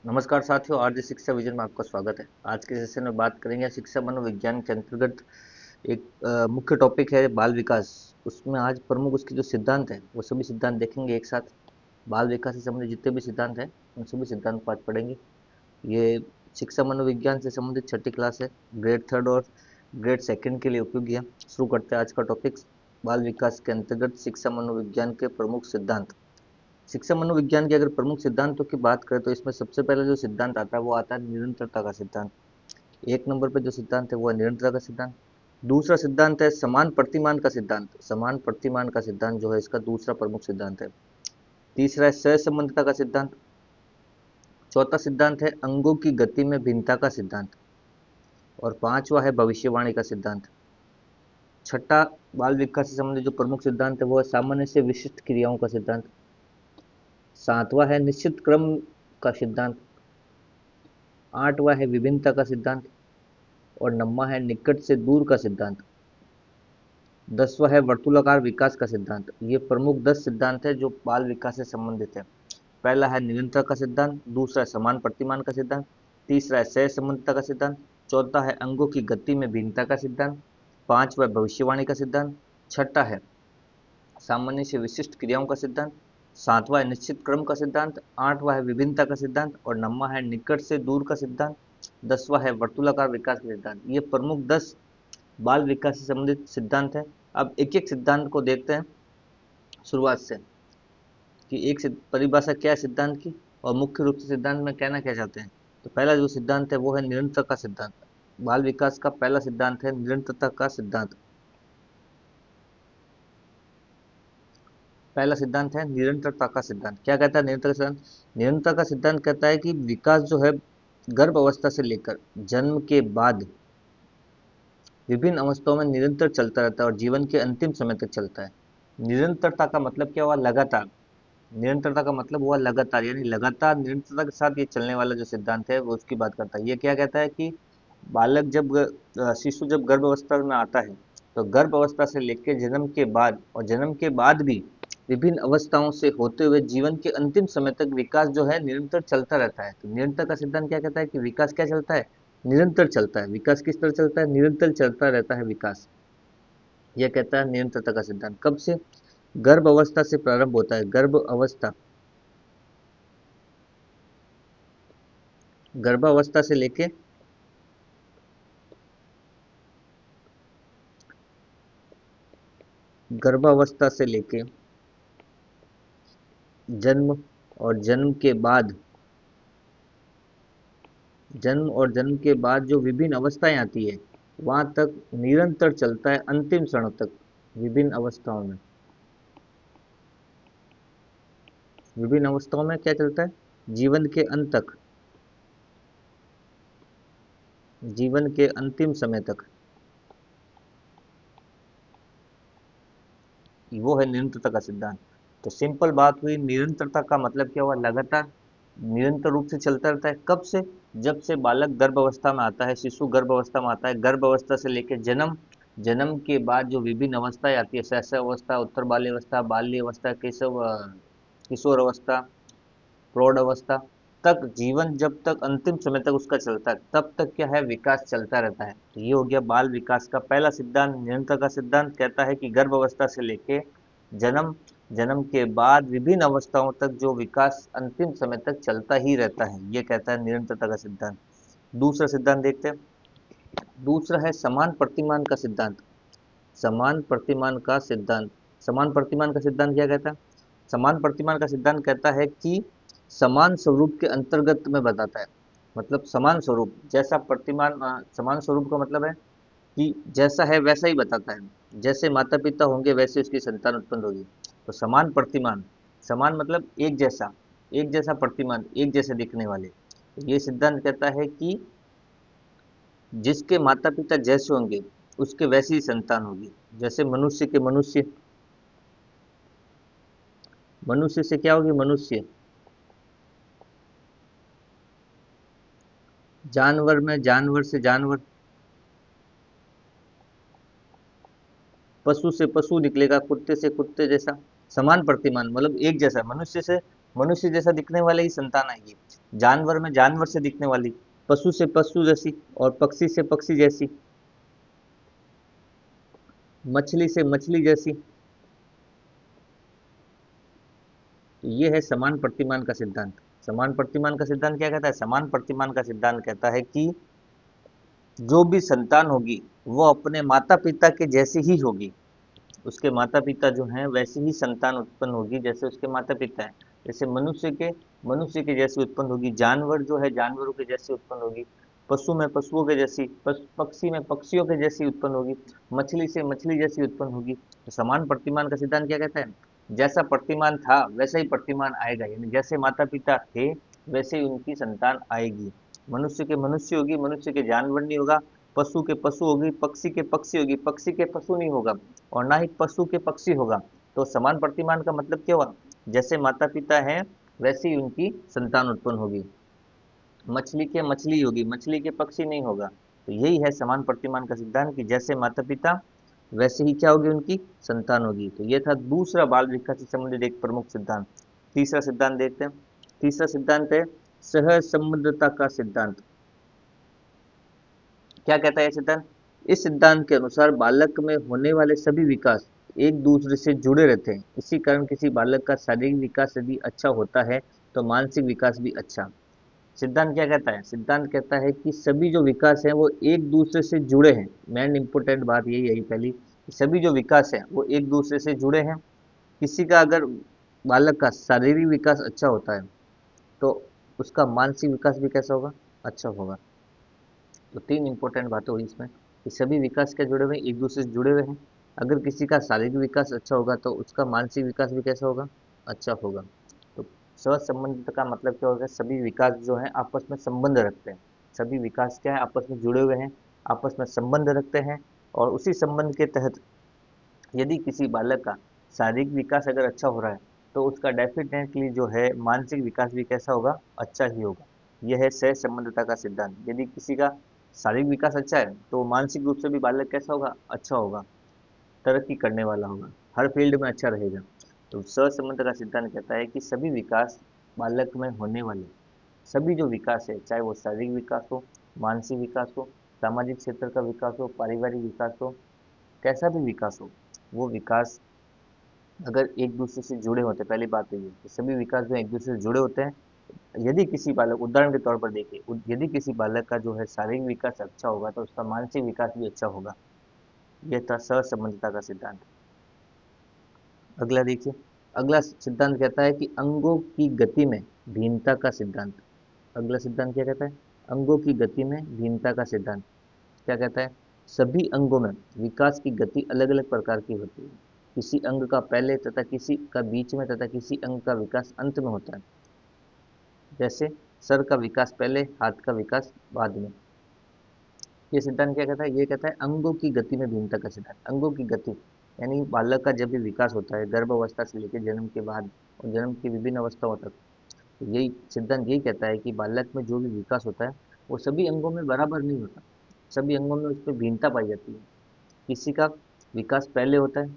नमस्कार साथियों, आरजे शिक्षा विजन में आपका स्वागत है। आज के सेशन में बात करेंगे शिक्षा मनोविज्ञान के अंतर्गत एक मुख्य टॉपिक है बाल विकास। उसमें आज प्रमुख उसके जो सिद्धांत है वो सभी सिद्धांत देखेंगे एक साथ। बाल विकास से संबंधित जितने भी सिद्धांत हैं उन सभी सिद्धांत को आज पढ़ेंगे। ये शिक्षा मनोविज्ञान से संबंधित छठी क्लास है, ग्रेड थर्ड और ग्रेड सेकंड के लिए उपयोगी है। शुरू करते हैं आज का टॉपिक। बाल विकास के अंतर्गत शिक्षा मनोविज्ञान के प्रमुख सिद्धांत। शिक्षा मनोविज्ञान के अगर प्रमुख सिद्धांतों की बात करें तो इसमें सबसे पहले जो सिद्धांत आता है वो आता है निरंतरता का सिद्धांत। एक नंबर पे जो सिद्धांत है वो है निरंतरता का सिद्धांत। दूसरा सिद्धांत है समान प्रतिमान का सिद्धांत। समान प्रतिमान का सिद्धांत जो है इसका दूसरा प्रमुख सिद्धांत है। तीसरा है सहसंबंधता का सिद्धांत। चौथा सिद्धांत है अंगों की गति में भिन्नता का सिद्धांत। और पांचवा है भविष्यवाणी का सिद्धांत। छठा बाल विकास से संबंधित जो प्रमुख सिद्धांत है वो है सामान्य से विशिष्ट क्रियाओं का सिद्धांत। सातवां है निश्चित क्रम का सिद्धांत। आठवां है विभिन्नता का सिद्धांत। और नौवां है निकट से दूर का सिद्धांत। 10वां है वर्तुलाकार विकास का सिद्धांत। ये प्रमुख 10 सिद्धांत है जो बाल विकास से संबंधित है। पहला है निरंतर का सिद्धांत, दूसरा है समान प्रतिमान का सिद्धांत, तीसरा है सह संबंधता का सिद्धांत, चौथा है अंगों की गति में भिन्नता का सिद्धांत, पांचवा है भविष्यवाणी का सिद्धांत, छठा है सामान्य से विशिष्ट क्रियाओं का सिद्धांत, सातवां है निश्चित क्रम का सिद्धांत, आठवां है विभिन्नता का सिद्धांत और नौवां है निकट से दूर का सिद्धांत, 10वां है वर्तुलाकार विकास का सिद्धांत। ये प्रमुख 10 बाल विकास से संबंधित सिद्धांत है। अब एक एक सिद्धांत को देखते हैं शुरुआत से कि एक परिभाषा क्या है सिद्धांत की और मुख्य रूप से सिद्धांत में कहना क्या चाहते हैं। तो पहला जो सिद्धांत है वो है निरंतर का सिद्धांत। बाल विकास का पहला सिद्धांत है निरंतरता का सिद्धांत। पहला सिद्धांत है निरंतरता का सिद्धांत। क्या कहता है निरंतर का सिद्धांत? निरंतर का सिद्धांत कहता है कि विकास जो है गर्भ अवस्था से लेकर जन्म के बाद विभिन्न अवस्थाओं में निरंतर चलता रहता है और जीवन के अंतिम समय तक चलता है। निरंतरता का मतलब क्या हुआ? लगातार। निरंतरता का मतलब हुआ लगातार, यानी लगातार निरंतरता के साथ ये चलने वाला जो सिद्धांत है वो उसकी बात करता है। ये क्या कहता है कि बालक जब शिशु जब गर्भ अवस्था में आता है तो गर्भ अवस्था से लेकर जन्म के बाद और जन्म के बाद भी विभिन्न अवस्थाओं से होते हुए जीवन के अंतिम समय तक विकास जो है निरंतर चलता रहता है। तो निरंतर का सिद्धांत क्या कहता है कि विकास क्या चलता है? निरंतर चलता है। विकास किस तरह चलता है? निरंतर चलता रहता है विकास। यह कहता है निरंतरता का सिद्धांत। कब से? गर्भ अवस्था से प्रारंभ होता है। गर्भ अवस्था, गर्भावस्था से लेके गर्भावस्था से लेके जन्म और जन्म के बाद, जन्म और जन्म के बाद जो विभिन्न अवस्थाएं आती है वहां तक निरंतर चलता है अंतिम क्षण तक। विभिन्न अवस्थाओं में, विभिन्न अवस्थाओं में क्या चलता है? जीवन के अंत तक, जीवन के अंतिम समय तक। वो है निरंतरता का सिद्धांत। तो सिंपल बात हुई, निरंतरता का मतलब क्या हुआ? लगातार निरंतर रूप से चलता रहता है। कब से? जब से बालक गर्भ अवस्था में आता है, शिशु गर्भ अवस्था में आता है। गर्भ अवस्था से लेकर जन्म, जन्म के बाद जो विभिन्न अवस्थाएं आती है, शैशव अवस्था, उत्तर बाल्य अवस्था, बाल्य अवस्था, किशोर अवस्था, प्रौढ़ अवस्था तक, जीवन जब तक अंतिम समय तक उसका चलता है तब तक क्या है? विकास चलता रहता है। तो ये हो गया बाल विकास का पहला सिद्धांत। निरंतर का सिद्धांत कहता है कि गर्भ अवस्था से लेके जन्म, जन्म के बाद विभिन्न अवस्थाओं तक जो विकास अंतिम समय तक चलता ही रहता है, ये कहता है निरंतरता का सिद्धांत। दूसरा सिद्धांत देखते हैं। दूसरा है समान प्रतिमान का सिद्धांत। समान प्रतिमान का सिद्धांत। समान प्रतिमान का सिद्धांत क्या कहता है? समान प्रतिमान का सिद्धांत कहता है कि समान स्वरूप के अंतर्गत में बताता है। मतलब समान स्वरूप, जैसा प्रतिमान, समान स्वरूप का मतलब है कि जैसा है वैसा ही बताता है। जैसे माता पिता होंगे वैसे उसकी संतान उत्पन्न होगी। तो समान प्रतिमान, समान मतलब एक जैसा, एक जैसा प्रतिमान, एक जैसे दिखने वाले। तो ये सिद्धांत कहता है कि जिसके माता पिता जैसे होंगे उसके वैसी ही संतान होगी। जैसे मनुष्य के मनुष्य, मनुष्य से क्या होगी? मनुष्य। जानवर में जानवर से जानवर, पशु से पशु निकलेगा, कुत्ते से कुत्ते जैसा। समान प्रतिमान मतलब एक जैसा, मनुष्य से मनुष्य जैसा दिखने वाले ही संतान आएगी। जानवर में जानवर से दिखने वाली, पशु से पशु जैसी, और पक्षी से पक्षी जैसी, मछली से मछली जैसी। तो ये है समान प्रतिमान का सिद्धांत। समान प्रतिमान का सिद्धांत क्या कहता है? समान प्रतिमान का सिद्धांत कहता है कि जो भी संतान होगी वो अपने माता पिता के जैसी ही होगी। उसके माता पिता जो हैं वैसी ही संतान उत्पन्न होगी जैसे उसके माता पिता हैं। जैसे मनुष्य के जैसी उत्पन्न होगी, जानवर जो है जानवरों के जैसी उत्पन्न होगी, पशु में पशुओं के जैसी, पक्षी में पक्षियों के जैसी उत्पन्न होगी, मछली से मछली जैसी उत्पन्न होगी। तो समान प्रतिमान का सिद्धांत क्या कहता है? जैसा प्रतिमान था वैसा ही प्रतिमान आएगा, यानी जैसे माता पिता थे वैसे ही उनकी संतान आएगी। मनुष्य के मनुष्य होगी, मनुष्य के जानवर नहीं होगा, पशु के पशु होगी, पक्षी के पक्षी होगी, पक्षी के पशु नहीं होगा, और ना ही पशु के पक्षी होगा। तो समान प्रतिमान का मतलब क्या हुआ? जैसे माता पिता हैं वैसे ही उनकी संतान उत्पन्न होगी। मछली के मछली होगी, मछली के पक्षी नहीं होगा। तो यही है समान प्रतिमान का सिद्धांत कि जैसे माता पिता वैसे ही क्या होगी? उनकी संतान होगी। तो ये था दूसरा बाल विकास से संबंधित एक प्रमुख सिद्धांत। तीसरा सिद्धांत देखते हैं। तीसरा सिद्धांत है सह संबंधता का सिद्धांत। क्या कहता है ये सिद्धांत? इस सिद्धांत के अनुसार बालक में होने वाले सभी विकास एक दूसरे से जुड़े रहते हैं। इसी कारण किसी बालक का शारीरिक विकास यदि अच्छा होता है तो मानसिक विकास भी अच्छा। सिद्धांत क्या कहता है? सिद्धांत कहता है कि सभी जो विकास है वो एक दूसरे से जुड़े हैं। मेन इंपोर्टेंट बात यही है पहली, कि सभी जो विकास है वो एक दूसरे से जुड़े हैं। किसी का अगर बालक का शारीरिक विकास अच्छा होता है तो उसका मानसिक विकास भी कैसा होगा? अच्छा होगा। तो तीन इंपॉर्टेंट बातें हुई इसमें, कि सभी विकास क्या जुड़े हुए हैं? एक दूसरे से जुड़े हुए हैं। अगर किसी का शारीरिक विकास अच्छा होगा तो उसका मानसिक विकास भी कैसा होगा? अच्छा होगा। तो सहसंबंधित का मतलब क्या होगा? सभी विकास जो है आपस में संबंध रखते हैं। सभी विकास क्या है? आपस में जुड़े हुए हैं, आपस में संबंध रखते हैं। और उसी संबंध के तहत यदि किसी बालक का शारीरिक विकास अगर अच्छा हो रहा है तो उसका डेफिनेटली जो है मानसिक विकास भी कैसा होगा? अच्छा ही होगा। यह है सह संबंधता का सिद्धांत। यदि किसी का शारीरिक विकास अच्छा है तो मानसिक रूप से भी बालक कैसा होगा? अच्छा होगा, तरक्की करने वाला होगा, हर फील्ड में अच्छा रहेगा। तो सहसंबंध का सिद्धांत कहता है कि सभी विकास, बालक में होने वाले सभी जो विकास है, चाहे वो शारीरिक विकास हो, मानसिक विकास हो, सामाजिक क्षेत्र का विकास हो, पारिवारिक विकास हो, कैसा भी विकास हो, वो विकास अगर एक दूसरे से जुड़े होते हैं, पहली बात तो ये कि सभी विकास जो एक दूसरे से जुड़े होते हैं। यदि किसी बालक, उदाहरण के तौर पर देखिए, यदि किसी बालक का जो है शारीरिक विकास अच्छा होगा तो उसका मानसिक विकास भी अच्छा होगा। यह था सहसंबंधता का सिद्धांत। अगला देखिए, अगला सिद्धांत कहता है कि अंगों की गति में भिन्नता का सिद्धांत। अगला सिद्धांत क्या कहता है? अंगों की गति में भिन्नता का सिद्धांत। क्या कहता है? सभी अंगों में विकास की गति अलग अलग प्रकार की होती है। किसी अंग का पहले तथा किसी का बीच में तथा किसी अंग का विकास अंत में होता है। जैसे सर का विकास पहले, हाथ का विकास बाद में। ये सिद्धांत क्या कहता है? ये कहता है अंगों की गति में भिन्नता का सिद्धांत। अंगों की गति यानी बालक का जब भी विकास होता है गर्भ अवस्था से लेकर जन्म के बाद और जन्म की विभिन्न अवस्थाओं तक, तो यही सिद्धांत यही कहता है कि बालक में जो भी विकास होता है वो सभी अंगों में बराबर नहीं होता। सभी अंगों में उस पर भिन्नता पाई जाती है। किसी का विकास पहले होता है,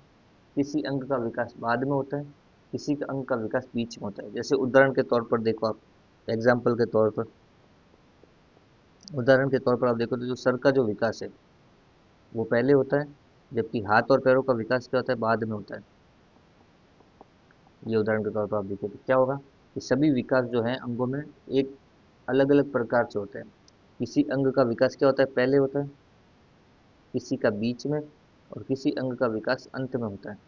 किसी अंग का विकास बाद में होता है, किसी का अंग का विकास बीच में होता है। जैसे उदाहरण के तौर पर देखो आप, एग्जाम्पल के तौर पर, उदाहरण के तौर पर आप देखो तो जो सर का जो विकास है वो पहले होता है, जबकि हाथ और पैरों का विकास क्या होता है? बाद में होता है। ये उदाहरण के तौर पर आप देखो तो क्या होगा कि सभी विकास जो है अंगों में एक अलग अलग प्रकार से होते हैं। किसी अंग का विकास क्या होता है? पहले होता है, किसी का बीच में, और किसी अंग का विकास अंत में होता है।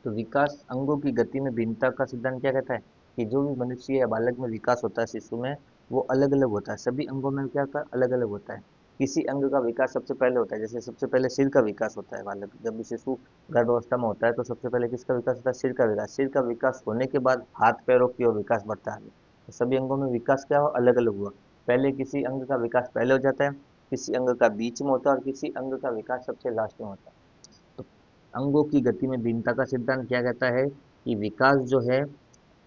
तो विकास अंगों की गति में भिन्नता का सिद्धांत क्या कहता है? कि जो भी मनुष्य या बालक में विकास होता है शिशु में, वो अलग अलग होता है। सभी अंगों में क्या होता है? अलग अलग होता है। किसी अंग का विकास सबसे पहले होता है, जैसे सबसे पहले सिर का विकास होता है। बालक जब भी शिशु गर्भावस्था में होता है तो सबसे पहले किसका विकास होता है? सिर का विकास। सिर का विकास होने के बाद हाथ पैरों की ओर विकास बढ़ता है। तो सभी अंगों में विकास क्या हो? अलग अलग हुआ। पहले किसी अंग का विकास पहले हो जाता है, किसी अंग का बीच में होता है, और किसी अंग का विकास सबसे लास्ट में होता है। तो अंगों की गति में भिन्नता का सिद्धांत क्या कहता है? कि विकास जो है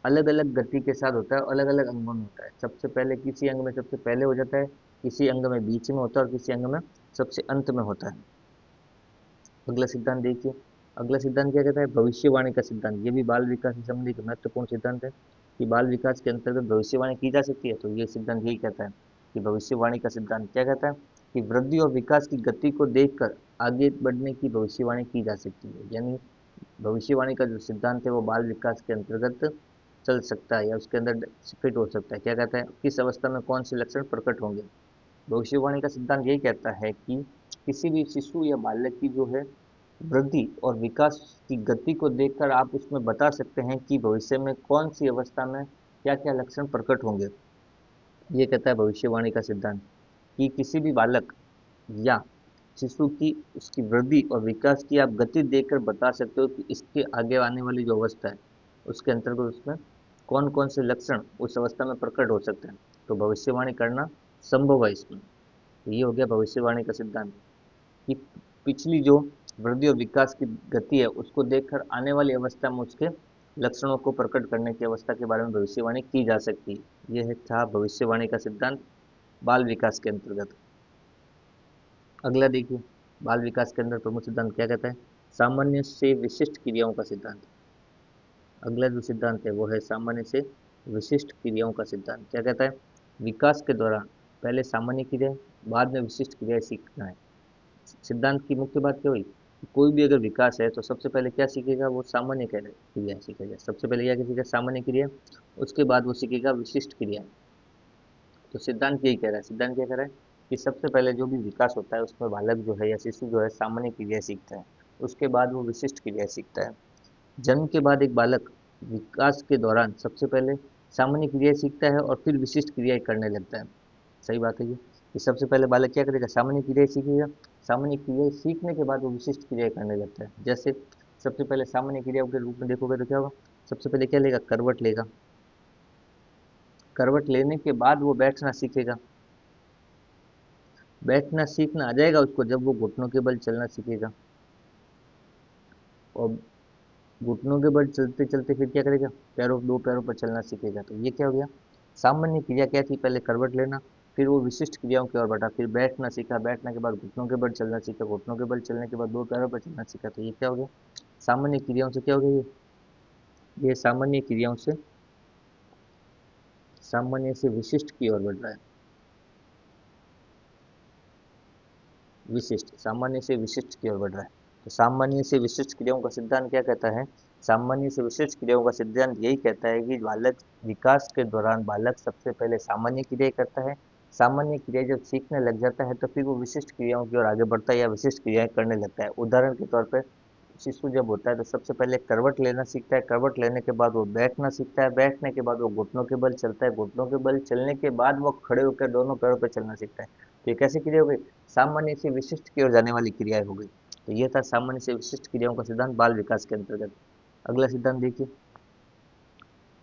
अलग अलग गति के साथ होता है, अलग अलग अंगों में होता है। सबसे पहले किसी अंग में सबसे पहले हो जाता है, किसी अंग में बीच में होता है, और किसी अंग में सबसे अंत में होता है। अगला सिद्धांत देखिए, अगला सिद्धांत क्या कहता है? भविष्यवाणी का सिद्धांत। ये भी बाल विकास से संबंधित एक महत्वपूर्ण सिद्धांत है। कि बाल विकास के अंतर्गत भविष्यवाणी की जा सकती है, तो ये सिद्धांत यही कहता है कि भविष्यवाणी का सिद्धांत क्या कहता है कि वृद्धि और विकास की गति को देखकर आगे बढ़ने की भविष्यवाणी की जा सकती है। यानी भविष्यवाणी का जो सिद्धांत है वो बाल विकास के अंतर्गत चल सकता है या उसके अंदर फिट हो सकता है। क्या कहता है, किस अवस्था में कौन से लक्षण प्रकट होंगे। भविष्यवाणी का सिद्धांत यही कहता है कि किसी भी शिशु या बालक की जो है वृद्धि और विकास की गति को देखकर आप उसमें बता सकते हैं कि भविष्य में कौन सी अवस्था में क्या क्या लक्षण प्रकट होंगे। ये कहता है भविष्यवाणी का सिद्धांत कि किसी भी बालक या शिशु की उसकी वृद्धि और विकास की आप गति देखकर बता सकते हो कि इसके आगे आने वाली जो अवस्था है उसके अंतर्गत उसमें कौन कौन से लक्षण उस अवस्था में प्रकट हो सकते हैं। तो भविष्यवाणी करना संभव है इसमें। तो ये हो गया भविष्यवाणी का सिद्धांत कि पिछली जो वृद्धि और विकास की गति है उसको देखकर आने वाली अवस्था में उसके लक्षणों को प्रकट करने की अवस्था के बारे में भविष्यवाणी की जा सकती है। यह था भविष्यवाणी का सिद्धांत बाल विकास के अंतर्गत। अगला देखिए, बाल विकास के अंदर प्रमुख सिद्धांत क्या कहता है, सामान्य से विशिष्ट क्रियाओं का सिद्धांत। अगला जो सिद्धांत है वो है सामान्य से विशिष्ट क्रियाओं का सिद्धांत। क्या कहता है, विकास के दौरान पहले सामान्य क्रिया बाद में विशिष्ट क्रिया सीखना है। सिद्धांत की मुख्य बात क्या हुई कि कोई भी अगर विकास है तो सबसे पहले क्या सीखेगा, वो सामान्य क्रिया सीखेगा। सबसे पहले क्या सीखेगा, सामान्य क्रिया, उसके बाद वो सीखेगा विशिष्ट क्रिया। तो सिद्धांत यही कह रहा है, सिद्धांत क्या कह रहा है कि सबसे पहले जो भी विकास होता है उसमें बालक जो है या शिशु जो है सामान्य क्रिया सीखता है, उसके बाद वो विशिष्ट क्रिया सीखता है। जन्म के बाद एक बालक विकास के दौरान सबसे पहले सामान्य क्रिया सीखता है और फिर विशिष्ट क्रियाएं करने लगता है। सही बात है ये कि सबसे पहले बालक क्या करेगा, सामान्य क्रिया सीखेगा, सामान्य क्रिया सीखने के बाद वो विशिष्ट क्रिया करने लगता है। जैसे सबसे पहले सामान्य क्रियाओं के रूप में देखोगे तो क्या होगा, सबसे पहले क्या लेगा, करवट लेगा, करवट लेने के बाद वो बैठना सीखेगा, बैठना सीखना आ जाएगा उसको जब वो घुटनों के बल चलना सीखेगा, और घुटनों के बल चलते चलते फिर क्या करेगा, पैरों दो पैरों पर चलना सीखेगा। तो ये क्या हो गया, सामान्य क्रिया क्या थी, पहले करवट लेना, फिर वो विशिष्ट क्रियाओं की ओर बढ़ा, फिर बैठना सीखा, बैठने के बाद घुटनों के बल चलना सीखा, घुटनों के बल चलने के बाद दो पैरों पर चलना सीखा। तो ये क्या हो गया, सामान्य क्रियाओं से क्या हो गया, ये सामान्य क्रियाओं से सामान्य से विशिष्ट की ओर बढ़ रहा है। विशिष्ट, सामान्य से विशिष्ट की ओर बढ़ रहा है। तो सामान्य से विशिष्ट क्रियाओं का सिद्धांत क्या कहता है, सामान्य से विशिष्ट क्रियाओं का सिद्धांत यही कहता है कि बालक विकास के दौरान बालक सबसे पहले सामान्य क्रिया करता है, सामान्य क्रिया जब सीखने लग जाता है तो फिर वो विशिष्ट क्रियाओं की ओर आगे बढ़ता है या विशिष्ट क्रियाएं करने लगता है। उदाहरण के तौर पर शिशु जब होता है तो सबसे पहले करवट लेना सीखता है, करवट लेने के बाद वो बैठना सीखता है, बैठने के बाद वो घुटनों के बल चलता है, घुटनों के बल चलने के बाद वो खड़े होकर दोनों पैरों पर चलना सीखता है। तो ये कैसी क्रिया हो गई, सामान्य से विशिष्ट की ओर जाने वाली क्रिया हो गई। तो ये था सामान्य से विशिष्ट क्रियाओं का सिद्धांत बाल विकास के अंतर्गत। अगला सिद्धांत देखिए,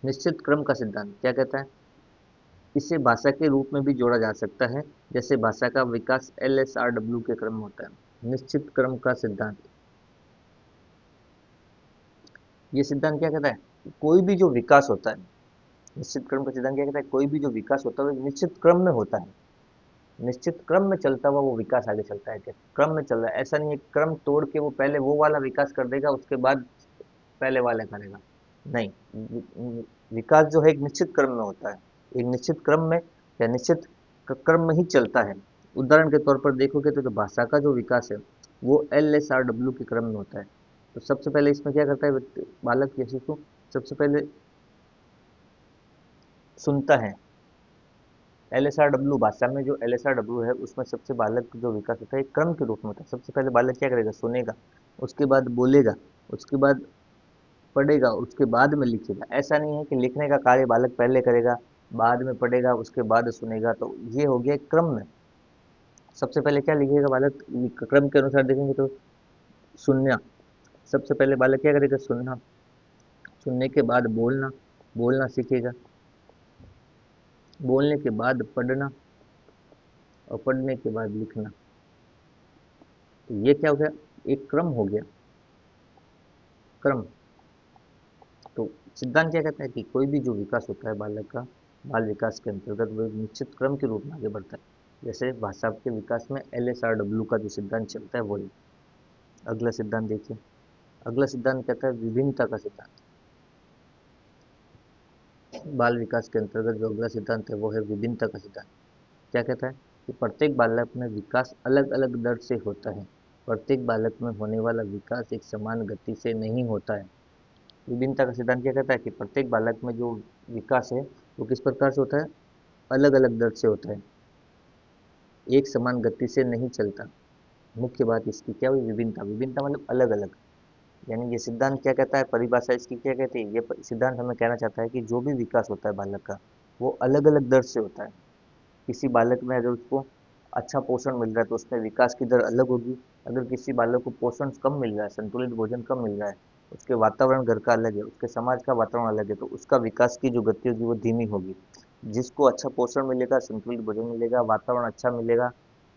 निश्चित क्रम का सिद्धांत क्या कहता है, इसे भाषा के रूप में भी जोड़ा जा सकता है, जैसे भाषा का विकास LSRW के क्रम में होता है। निश्चित क्रम का सिद्धांत, ये सिद्धांत क्या कहता है कि कोई भी जो विकास होता है, निश्चित क्रम का सिद्धांत क्या कहता है, कोई भी जो विकास होता है वो निश्चित क्रम में होता है, निश्चित क्रम में चलता हुआ वो विकास आगे चलता है। क्या क्रम में चल रहा है, ऐसा नहीं है क्रम तोड़ के वो पहले वो वाला विकास कर देगा उसके बाद पहले वाला करेगा, नहीं। विकास जो है एक निश्चित क्रम में होता है, एक निश्चित क्रम में या निश्चित क्रम में ही चलता है। उदाहरण के तौर पर देखोगे तो जो भाषा का जो विकास है वो LSRW के क्रम में होता है। तो सबसे पहले इसमें क्या करता है बालक या शिशु, सबसे पहले सुनता है। LSRW भाषा में जो LSRW है उसमें सबसे बालक जो विकास होता है एक क्रम के रूप में होता है। सबसे पहले बालक क्या करेगा, सुनेगा, उसके बाद बोलेगा, उसके बाद पढ़ेगा, उसके बाद में लिखेगा। ऐसा नहीं है कि लिखने का कार्य बालक पहले करेगा, बाद में पढ़ेगा, उसके बाद सुनेगा। तो ये हो गया एक क्रम में। सबसे पहले क्या लिखेगा बालक, क्रम के अनुसार देखेंगे तो सुनना, सबसे पहले बालक क्या करेगा, सुनना, सुनने के बाद बोलना, बोलना सीखेगा, बोलने के बाद पढ़ना, और पढ़ने के बाद लिखना। तो ये क्या हो गया, एक क्रम हो गया, क्रम। तो सिद्धांत क्या कहता है कि कोई भी जो विकास होता है बालक का, बाल विकास के अंतर्गत वो एक निश्चित क्रम के रूप में आगे बढ़ता है। जैसे भाषा के विकास में LSRW का जो सिद्धांत चलता है वही। अगला सिद्धांत देखिए, अगला सिद्धांत कहता है विभिन्नता का सिद्धांत। बाल विकास के अंतर्गत जो अगला सिद्धांत है वो है विभिन्नता का सिद्धांत। क्या कहता है कि प्रत्येक बालक में विकास अलग अलग दर से होता है। प्रत्येक बालक में होने वाला विकास एक समान गति से नहीं होता है। विभिन्नता का सिद्धांत क्या कहता है कि प्रत्येक बालक में जो विकास है वो किस प्रकार से होता है, अलग अलग दर से होता है, एक समान गति से नहीं चलता। मुख्य बात इसकी क्या हुई, विभिन्नता। विभिन्नता मतलब अलग अलग। यानी ये सिद्धांत क्या कहता है, परिभाषा इसकी क्या कहती है, सिद्धांत हमें कहना चाहता है कि जो भी विकास होता है बालक का वो अलग अलग दर से होता है। किसी बालक में अगर उसको अच्छा पोषण मिल रहा है तो उसमें विकास की दर अलग होगी। अगर किसी बालक को पोषण कम मिल रहा है, संतुलित भोजन कम मिल रहा है, उसके वातावरण घर का अलग है, उसके समाज का वातावरण अलग है, तो उसका विकास की जो गति होगी वो धीमी होगी। जिसको अच्छा पोषण मिलेगा, संतुलित भोजन मिलेगा, वातावरण अच्छा मिलेगा,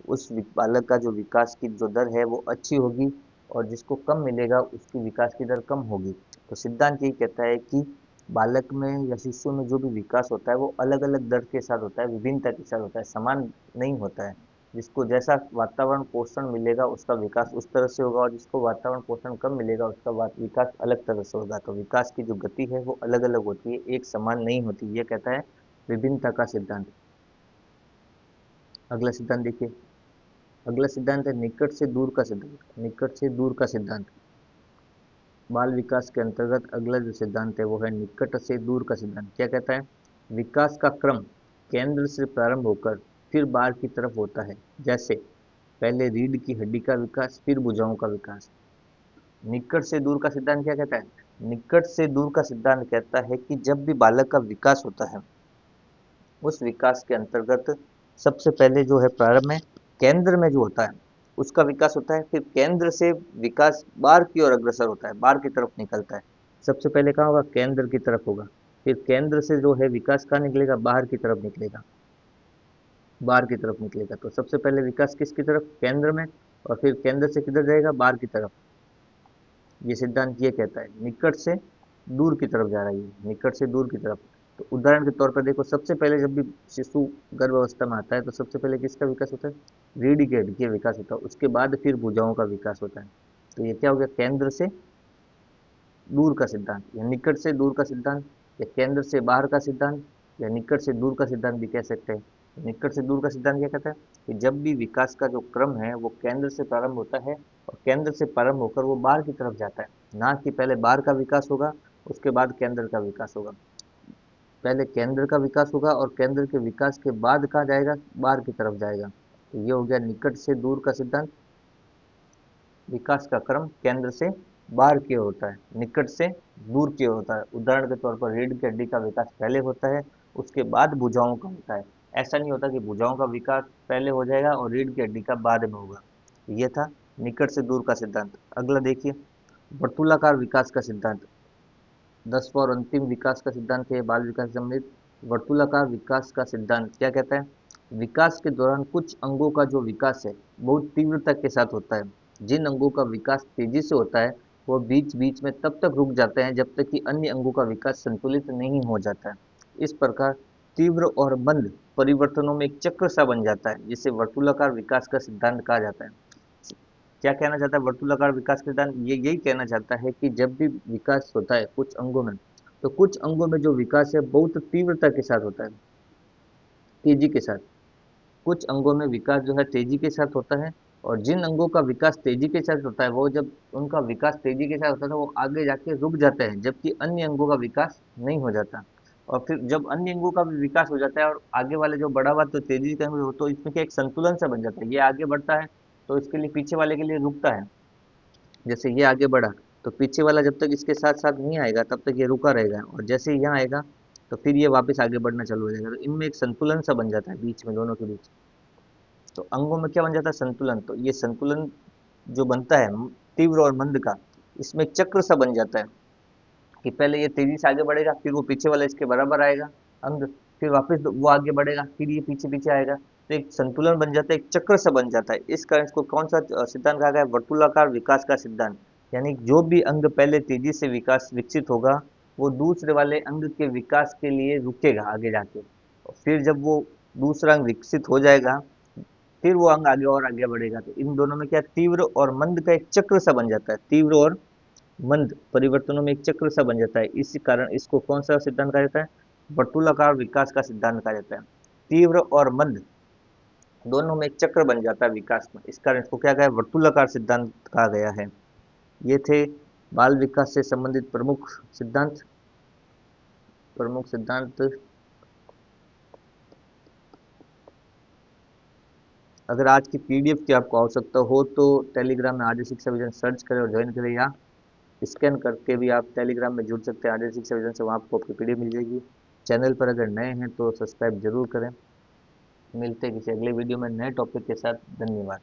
उस बालक का जो विकास की जो दर है वो अच्छी होगी। और जिसको कम मिलेगा उसकी विकास की दर कम होगी। तो सिद्धांत यही कहता है कि बालक में या शिशु में जो भी विकास होता है वो अलग अलग दर के साथ होता है, विभिन्नता के साथ होता है, समान नहीं होता है। जिसको जैसा वातावरण पोषण मिलेगा उसका विकास उस तरह से होगा, और जिसको वातावरण पोषण कम मिलेगा उसका विकास अलग तरह से होगा। तो विकास की जो गति है वो अलग अलग होती है, एक समान नहीं होती, ये कहता है विभिन्नता का सिद्धांत। अगला सिद्धांत देखिए। अगला सिद्धांत है निकट से दूर का सिद्धांत। निकट से दूर का सिद्धांत बाल विकास के अंतर्गत अगला जो सिद्धांत है वो है निकट से दूर का सिद्धांत। क्या कहता है, विकास का क्रम केंद्र से प्रारंभ होकर फिर बाहर की तरफ होता है। जैसे पहले रीढ़ की हड्डी का विकास, फिर भुजाओं का विकास। निकट से दूर का सिद्धांत क्या कहता है, निकट से दूर का सिद्धांत कहता है कि जब भी बालक का विकास होता है उस विकास के अंतर्गत सबसे पहले जो है प्रारंभ में केंद्र में जो होता है उसका विकास होता है, फिर केंद्र से विकास बाहर की ओर अग्रसर होता है, बाहर की तरफ निकलता है। सबसे पहले कहाँ होगा, केंद्र की तरफ होगा, फिर केंद्र से जो है विकास कहाँ निकलेगा, बाहर की तरफ निकलेगा, बाहर की तरफ निकलेगा। तो सबसे पहले विकास किसकी तरफ, केंद्र में, और फिर केंद्र से किधर जाएगा, बाहर की तरफ। ये सिद्धांत ये कहता है निकट से दूर की तरफ जा रही है, निकट से दूर की तरफ। तो उदाहरण के तौर पर देखो, सबसे पहले जब भी शिशु गर्भ अवस्था में आता है तो सबसे पहले किसका विकास होता है, रीढ़ की हड्डी का विकास होता है, उसके बाद फिर भुजाओं का विकास होता है। तो ये क्या हो गया, केंद्र से दूर का सिद्धांत, या निकट से दूर का सिद्धांत, या केंद्र से बाहर का सिद्धांत, या निकट से दूर का सिद्धांत भी कह सकते हैं। निकट से दूर का सिद्धांत क्या कहता है कि जब भी विकास का जो क्रम है वो केंद्र से प्रारंभ होता है और केंद्र से प्रारंभ होकर वो बाहर की तरफ जाता है। ना कि पहले बाहर का विकास होगा उसके बाद केंद्र का विकास होगा, पहले केंद्र का विकास होगा और केंद्र के विकास के बाद कहाँ जाएगा, बाहर की तरफ जाएगा। तो ये हो गया निकट से दूर का सिद्धांत। विकास का क्रम केंद्र से बाहर की ओर होता है, निकट से दूर की ओर होता है। उदाहरण के तौर पर रीढ़ की हड्डी का विकास पहले होता है, उसके बाद भुजाओं का होता है। ऐसा नहीं होता कि भुजाओं का विकास पहले हो जाएगा और रीढ़ की हड्डी का बाद में होगा। ये था निकट से दूर का सिद्धांत। अगला देखिए, वर्तुलाकार विकास का सिद्धांत। 10वां और अंतिम विकास का सिद्धांत है बाल विकास से संबंधित। वर्तुलाकार विकास का सिद्धांत क्या कहता है, विकास के दौरान कुछ अंगों का जो विकास है बहुत तीव्रता के साथ होता है। जिन अंगों का विकास तेजी से होता है वो बीच बीच में तब तक रुक जाते हैं जब तक कि अन्य अंगों का विकास संतुलित नहीं हो जाता है। इस प्रकार तीव्र और मंद परिवर्तनों में एक चक्र सा बन जाता है, जिसे वर्तुलाकार विकास का सिद्धांत कहा जाता है। क्या कहना चाहता है वर्तुलाकार विकास के सिद्धांत, ये यही कहना चाहता है कि जब भी विकास होता है कुछ अंगों में, तो कुछ अंगों में जो विकास है बहुत तीव्रता के साथ होता है, तेजी के साथ। कुछ अंगों में विकास जो है तेजी के साथ होता है, और जिन अंगों का विकास तेजी के साथ होता है वो जब उनका विकास तेजी के साथ होता है तो वो आगे जाके रुक जाते हैं, जबकि अन्य अंगों का विकास नहीं हो जाता। और फिर जब अन्य अंगों का भी विकास हो जाता है और आगे वाले जो बढ़ा हुआ तो तेजी का हो, तो इसमें क्या एक संतुलन सा बन जाता है, ये आगे बढ़ता है तो इसके लिए पीछे वाले के लिए रुकता है। जैसे ये आगे बढ़ा तो पीछे वाला जब तक इसके साथ साथ नहीं आएगा तब तक ये रुका रहेगा, और जैसे ही यहाँ आएगा तो फिर ये वापस आगे बढ़ना चालू हो जाएगा। तो इनमें एक संतुलन सा बन जाता है बीच में, दोनों के बीच। तो अंगों में क्या बन जाता है, संतुलन। तो ये संतुलन जो बनता है तीव्र और मंद का, इसमें एक चक्र सा बन जाता है कि पहले ये तेजी से आगे बढ़ेगा, फिर वो पीछे वाला इसके बराबर आएगा अंग, फिर वापस वो आगे बढ़ेगा, फिर ये पीछे पीछे आएगा। तो एक संतुलन बन जाता है, एक चक्र सा बन जाता है। इस कारण इसको कौन सा सिद्धांत कहा गया है, वर्तुलाकार विकास का सिद्धांत। यानी जो भी अंग पहले तेजी से विकास विकसित होगा वो दूसरे वाले अंग के विकास के लिए रुकेगा आगे जाके, और फिर जब वो दूसरा अंग विकसित हो जाएगा फिर वो अंग आगे और आगे बढ़ेगा। तो इन दोनों में क्या, तीव्र और मंद का एक चक्र सा बन जाता है, तीव्र और मंद परिवर्तनों में एक चक्र सा बन जाता है। इसी कारण इसको कौन सा सिद्धांत कहा जाता है, वर्तुलाकार विकास का सिद्धांत कहा जाता है। तीव्र और मंद दोनों में एक चक्र बन जाता है विकास में, इस कारण इसको क्या कहा है, वर्तुलाकार सिद्धांत कहा गया है। ये थे बाल विकास से संबंधित प्रमुख सिद्धांत। अगर आज की पीडीएफ की आपको आवश्यकता हो तो टेलीग्राम में आर्य शिक्षा विजन सर्च करें और ज्वाइन करें, या स्कैन करके भी आप टेलीग्राम में जुड़ सकते हैं आर्य शिक्षा विजन से, वहाँ आपको आपकी पीडीएफ मिल जाएगी। चैनल पर अगर नए हैं तो सब्सक्राइब जरूर करें। मिलते हैं किसी अगले वीडियो में नए टॉपिक के साथ। धन्यवाद।